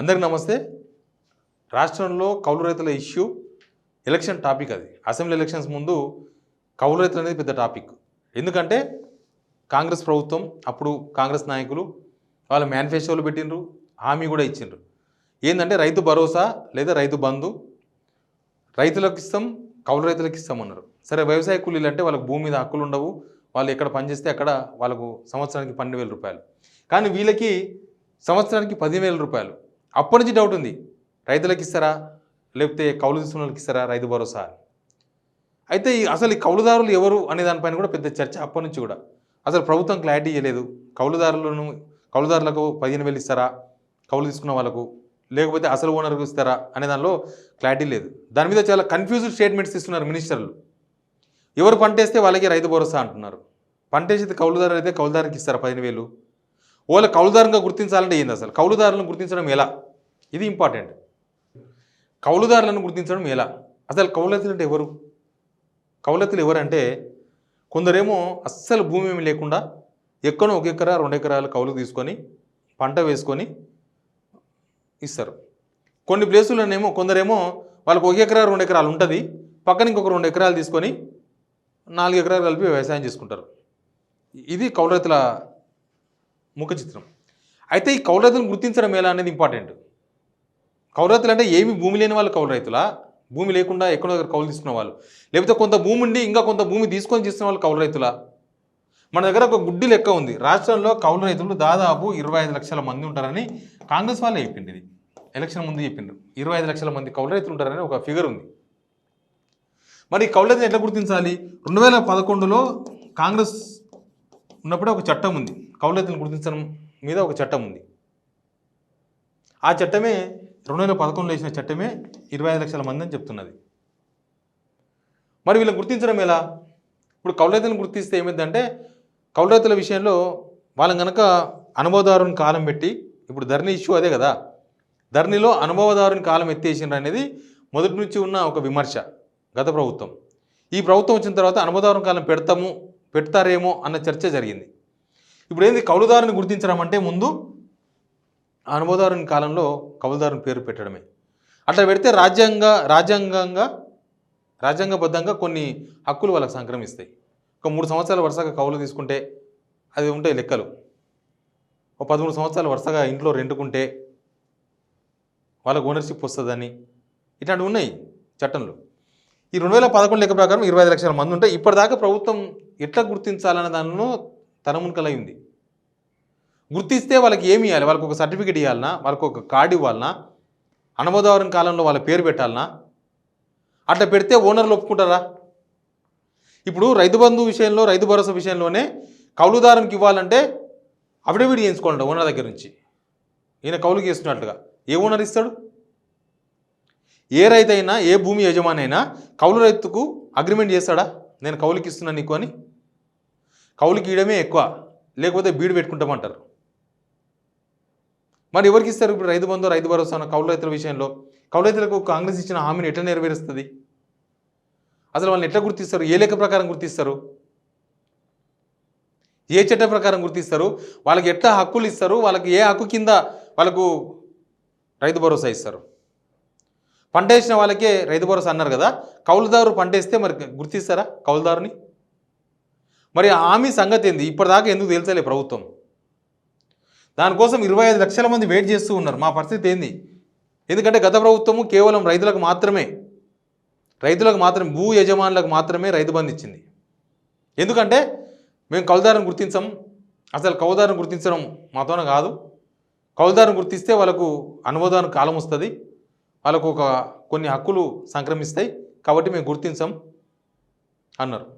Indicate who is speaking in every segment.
Speaker 1: అందరికీ నమస్తే. రాష్ట్రంలో కౌలు రైతుల ఇష్యూ ఎలక్షన్ టాపిక్. అది అసెంబ్లీ ఎలక్షన్స్ ముందు కౌలు రైతులు అనేది పెద్ద టాపిక్. ఎందుకంటే కాంగ్రెస్ ప్రభుత్వం అప్పుడు కాంగ్రెస్ నాయకులు వాళ్ళ మేనిఫెస్టోలు పెట్టిండ్రు, హామీ కూడా ఇచ్చిండ్రు. ఏంటంటే రైతు భరోసా లేదా రైతు బంధు రైతులకు ఇస్తాం, కౌలు రైతులకు ఇస్తామన్నారు. సరే, వ్యవసాయ కూలీలు అంటే వాళ్ళకి భూమి మీద హక్కులు ఉండవు, వాళ్ళు ఎక్కడ పనిచేస్తే అక్కడ వాళ్ళకు సంవత్సరానికి 12,000 రూపాయలు. కానీ వీళ్ళకి సంవత్సరానికి 10,000 రూపాయలు. అప్పటి నుంచి డౌట్ ఉంది, రైతులకు ఇస్తారా లేకపోతే కౌలు తీసుకున్న వాళ్ళకి ఇస్తారా రైతు భరోసా. అయితే అసలు ఈ కౌలుదారులు ఎవరు అనే దానిపైన కూడా పెద్ద చర్చ అప్పటి నుంచి కూడా. అసలు ప్రభుత్వం క్లారిటీ ఇవ్వలేదు. కౌలుదారులకు 15,000 ఇస్తారా కౌలు తీసుకున్న వాళ్ళకు, లేకపోతే అసలు ఓనర్కు ఇస్తారా అనే దానిలో క్లారిటీ లేదు. దాని మీద చాలా కన్ఫ్యూజ్డ్ స్టేట్మెంట్స్ ఇస్తున్నారు మినిస్టర్లు. ఎవరు పంటేస్తే వాళ్ళకి రైతు భరోసా అంటున్నారు. పంటేసి కౌలుదారు అయితే కౌలుదారుకి ఇస్తారా 15,000. వాళ్ళ కౌలుదారుగా గుర్తించాలంటే ఏంది, అసలు కౌలుదారులను గుర్తించడం ఎలా, ఇది ఇంపార్టెంట్. కౌలుదారులను గుర్తించడం ఎలా, అసలు కౌలుదారులు అంటే ఎవరు? కౌలుదారులు ఎవరంటే కొందరేమో అస్సలు భూమి ఏమి లేకుండా ఎక్కడో 1 ఎకరా 2 ఎకరాలు కౌలుకు తీసుకొని పంట వేసుకొని ఇస్తారు. కొన్ని ప్లేసుల్లోనేమో కొందరేమో వాళ్ళకు 1 ఎకరా 2 ఎకరాలు ఉంటుంది, పక్కన ఇంకొక 2 ఎకరాలు తీసుకొని 4 ఎకరాలు కలిపి వ్యవసాయం చేసుకుంటారు. ఇది కౌలు రైతుల ముఖ చిత్రం. అయితే ఈ కౌలు రైతులను గుర్తించడం ఎలా అనేది ఇంపార్టెంట్. కౌలు రైతులు అంటే ఏమి భూమి లేని వాళ్ళు కౌలు రైతులా, భూమి లేకుండా ఎక్కడో దగ్గర కౌలు తీసుకున్న వాళ్ళు, లేకపోతే కొంత భూమి ఉండి ఇంకా కొంత భూమి తీసుకొని చేస్తున్న వాళ్ళు కౌలు రైతులా? మన దగ్గర ఒక గుడ్డి లెక్క ఉంది. రాష్ట్రంలో కౌలు రైతులు దాదాపు 25 లక్షల మంది ఉంటారని కాంగ్రెస్ వాళ్ళే చెప్పింది. ఇది ఎలక్షన్ ముందు చెప్పిండ్రు, 25 లక్షల మంది కౌలు రైతులు ఉంటారని ఒక ఫిగర్ ఉంది. మరి కౌలు రైతులు ఎట్లా గుర్తించాలి? 2011లో కాంగ్రెస్ ఉన్నప్పుడే ఒక చట్టం ఉంది, కౌలు రైతులను గుర్తించడం మీద ఒక చట్టం ఉంది. ఆ చట్టమే 2011లో వేసిన చట్టమే 25 లక్షల మంది అని చెప్తున్నది. మరి వీళ్ళని గుర్తించడం ఎలా? ఇప్పుడు కౌలు రైతులను గుర్తిస్తే ఏమైందంటే, కౌలు రైతుల విషయంలో వాళ్ళని కనుక అనుభవదారుని కాలం పెట్టి, ఇప్పుడు ధరణి ఇష్యూ అదే కదా, ధరణిలో అనుభవదారుని కాలం ఎత్తేసిండ్రు అనేది మొదటి నుంచి ఉన్న ఒక విమర్శ గత ప్రభుత్వం. ఈ ప్రభుత్వం వచ్చిన తర్వాత అనుభవదారుని కాలం పెడతారేమో అన్న చర్చ జరిగింది. ఇప్పుడు ఏంది, కౌలుదారుని గుర్తించడం అంటే ముందు అనుభవదారుని కాలంలో కౌలుదారుని పేరు పెట్టడమే. అట్లా పెడితే రాజ్యాంగబద్ధంగా కొన్ని హక్కులు వాళ్ళకి సంక్రమిస్తాయి. ఒక 3 సంవత్సరాలు వరుసగా కౌలు తీసుకుంటే అది ఉంటాయి లెక్కలు. ఒక 13 సంవత్సరాలు వరుసగా ఇంట్లో రెంటుకుంటే వాళ్ళకు ఓనర్షిప్ వస్తుందని ఇట్లాంటివి ఉన్నాయి చట్టంలో. ఈ 2011 లెక్క ప్రకారం 25 లక్షల మంది ఉంటే ఇప్పటిదాకా ప్రభుత్వం ఎట్లా గుర్తించాలనే దానిలో తనమునకలై ఉంది. గుర్తిస్తే వాళ్ళకి ఏమి ఇవ్వాలి? వాళ్ళకి ఒక సర్టిఫికేట్ ఇవ్వాలన్నా, వాళ్ళకి ఒక కార్డు ఇవ్వాలన్నా, అనుభవదారుని కాలంలో వాళ్ళ పేరు పెట్టాలన్నా? అట్లా పెడితే ఓనర్లు ఒప్పుకుంటారా? ఇప్పుడు రైతు బంధు విషయంలో, రైతు భరోసా విషయంలోనే కౌలుదారునికి ఇవ్వాలంటే అఫిడవిట్ చేయించుకోవాలంట ఓనర్ దగ్గర నుంచి. ఈయన కౌలుకి చేస్తున్నట్లుగా ఏ ఓనర్ ఇస్తాడు? ఏ రైతు అయినా, ఏ భూమి యజమాని అయినా కౌలు రైతుకు అగ్రిమెంట్ చేస్తాడా, నేను కౌలుకి ఇస్తున్నాను నీకు అని? కౌలుకి ఇవ్వడమే ఎక్కువ, లేకపోతే బీడు పెట్టుకుంటామంటారు. మరి ఎవరికి ఇస్తారు ఇప్పుడు రైతు బంధు, రైతు భరోసా కౌలు రైతుల విషయంలో? కౌలు రైతులకు కాంగ్రెస్ ఇచ్చిన హామీని ఎట్లా నెరవేరుస్తుంది? అసలు వాళ్ళని ఎట్లా గుర్తిస్తారు? ఏ లెక్క ప్రకారం గుర్తిస్తారు? ఏ చట్ట ప్రకారం గుర్తిస్తారు? వాళ్ళకి ఎట్లా హక్కులు ఇస్తారు? వాళ్ళకి ఏ హక్కు కింద వాళ్ళకు రైతు భరోసా ఇస్తారు? పంట వేసిన వాళ్ళకే రైతు భరోసా అన్నారు కదా, కౌలుదారు పంట వేస్తే మరి గుర్తిస్తారా కౌలుదారుని? మరి ఆ హామీ సంగతి ఏంది? ఇప్పటిదాకా ఎందుకు తెలుసలే ప్రభుత్వం? దానికోసం 25 లక్షల మంది వెయిట్ చేస్తూ ఉన్నారు. మా పరిస్థితి ఏంది? ఎందుకంటే గత ప్రభుత్వము కేవలం రైతులకు మాత్రమే భూ యజమానులకు మాత్రమే రైతు బంధు ఇచ్చింది. ఎందుకంటే మేము కౌలుదారుని గుర్తించాం, అసలు కౌలుదారుని గుర్తించడం మాతోన కాదు, కౌలుదారుని గుర్తిస్తే వాళ్ళకు అనుమోదానికి కాలం వస్తుంది, వాళ్ళకు కొన్ని హక్కులు సంక్రమిస్తాయి, కాబట్టి మేము గుర్తించాం అన్నారు.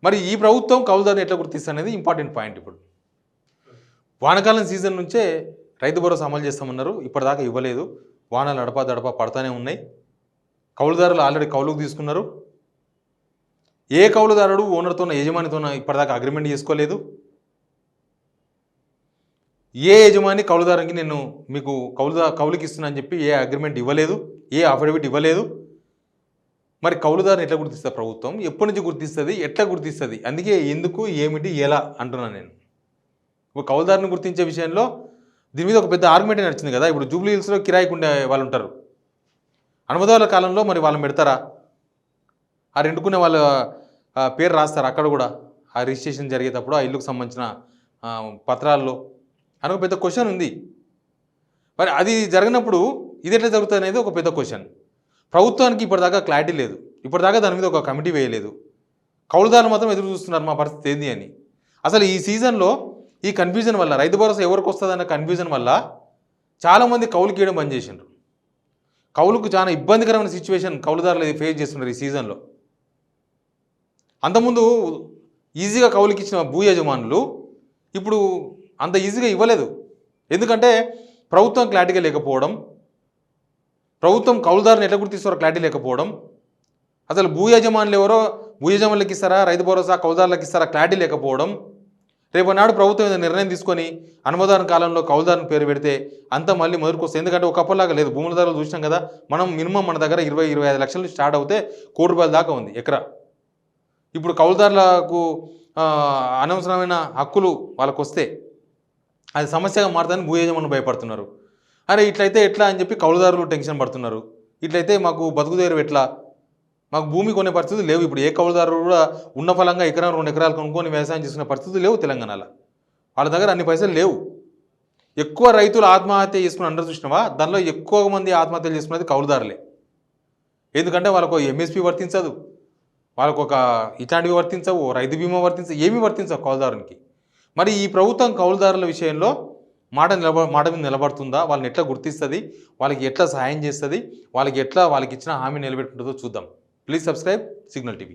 Speaker 1: మరి ఈ ప్రభుత్వం కౌలుదారుని ఎట్లా గుర్తిస్తుంది అనేది ఇంపార్టెంట్ పాయింట్. ఇప్పుడు వానాకాలం సీజన్ నుంచే రైతు భరోసా అమలు చేస్తామన్నారు, ఇప్పటిదాకా ఇవ్వలేదు. వానలు అడపా పడతానే ఉన్నాయి. కౌలుదారులు ఆల్రెడీ కౌలుకు తీసుకున్నారు. ఏ కౌలుదారుడు ఓనర్తో, యజమానితో ఇప్పటిదాకా అగ్రిమెంట్ చేసుకోలేదు. ఏ యజమాని కౌలుదారునికి నేను మీకు కౌలుకి ఇస్తున్నా అని చెప్పి ఏ అగ్రిమెంట్ ఇవ్వలేదు, ఏ అఫిడవిట్ ఇవ్వలేదు. మరి కౌలుదారుని ఎట్లా గుర్తిస్తుంది ప్రభుత్వం? ఎప్పటి నుంచి గుర్తిస్తుంది? ఎట్లా గుర్తిస్తుంది? అందుకే ఎందుకు, ఏమిటి, ఎలా అంటున్నాను నేను. కౌలుదారుని గుర్తించే విషయంలో దీని మీద ఒక పెద్ద ఆర్గ్యుమెంట్ నడిచింది కదా. ఇప్పుడు జూబ్లీ హిల్స్లో కిరాయికి ఉండే వాళ్ళు ఉంటారు. అనుమతుల కాలంలో మరి వాళ్ళని పెడతారా? ఆ రెండుకునే వాళ్ళ పేరు రాస్తారు అక్కడ కూడా, ఆ రిజిస్ట్రేషన్ జరిగేటప్పుడు ఆ ఇల్లుకు సంబంధించిన పత్రాల్లో అని ఒక పెద్ద క్వశ్చన్ ఉంది. మరి అది జరిగినప్పుడు ఇది ఎట్లా జరుగుతుంది అనేది ఒక పెద్ద క్వశ్చన్. ప్రభుత్వానికి ఇప్పటిదాకా క్లారిటీ లేదు. ఇప్పటిదాకా దాని మీద ఒక కమిటీ వేయలేదు. కౌలుదారులు మాత్రం ఎదురు చూస్తున్నారు మా పరిస్థితి ఏంది అని. అసలు ఈ సీజన్లో ఈ కన్ఫ్యూజన్ వల్ల, రైతు భరోసా ఎవరికి వస్తుందన్న కన్ఫ్యూజన్ వల్ల చాలామంది కౌలుకి ఇవ్వడం బంద్ చేసిండ్రు. కౌలుకు చాలా ఇబ్బందికరమైన సిచ్యువేషన్ కౌలుదారులు ఫేస్ చేస్తున్నారు ఈ సీజన్లో. అంతకుముందు ఈజీగా కౌలుకి ఇచ్చిన భూ యజమానులు ఇప్పుడు అంత ఈజీగా ఇవ్వలేదు. ఎందుకంటే ప్రభుత్వం క్లారిటీగా లేకపోవడం, ప్రభుత్వం కౌలుదారుని ఎట్లా గుర్తిస్తారో క్లారిటీ లేకపోవడం, అసలు భూ యజమానులు ఎవరో భూ యజమానులకు ఇస్తారా, రైతు భరోసా కౌలుదారులకు ఇస్తారా క్లారిటీ లేకపోవడం. రేపు నాడు ప్రభుత్వం ఏదైనా నిర్ణయం తీసుకొని అనుమోదన కాలంలో కౌలుదారుని పేరు పెడితే అంతా మళ్ళీ మొదలుకు వస్తుంది. ఎందుకంటే ఒకప్పటిలాగా లేదు. భూముల ధరలు చూసినాం కదా, మనం మినిమం మన దగ్గర 20-25 లక్షల నుంచి స్టార్ట్ అవుతే ₹1,00,00,000 దాకా ఉంది ఎకరా. ఇప్పుడు కౌలుదారులకు అనవసరమైన హక్కులు వాళ్ళకు వస్తే అది సమస్యగా మారుతుందని భూ యజమానులు భయపడుతున్నారు. అరే ఇట్లయితే ఎట్లా అని చెప్పి కౌలుదారులు టెన్షన్ పడుతున్నారు. ఇట్లయితే మాకు బతుకుదేరు ఎట్లా, మాకు భూమి కొనే పరిస్థితులు లేవు. ఇప్పుడు ఏ కౌలుదారు కూడా ఉన్న ఫలంగా ఎకరం 2 ఎకరాలు కొనుక్కొని వ్యవసాయం చేసుకునే పరిస్థితులు లేవు తెలంగాణలో. వాళ్ళ దగ్గర అన్ని పైసలు లేవు. ఎక్కువ రైతులు ఆత్మహత్య చేసుకుని అందరూ చూసినావా, దానిలో ఎక్కువ మంది ఆత్మహత్యలు చేసుకునేది కౌలుదారులే. ఎందుకంటే వాళ్ళకు ఎంఎస్పీ వర్తించదు, వాళ్ళకు ఒక ఇట్లాంటివి వర్తించవు, రైతు బీమా వర్తించవు, ఏమీ వర్తించవు కౌలుదారునికి. మరి ఈ ప్రభుత్వం కౌలుదారుల విషయంలో మాట మీద నిలబడుతుందా, వాళ్ళని ఎట్లా గుర్తిస్తుంది, వాళ్ళకి ఎట్లా సహాయం చేస్తుంది, వాళ్ళకి ఇచ్చిన హామీ నిలబెట్టుకుంటుందో చూద్దాం. Please subscribe signal TV.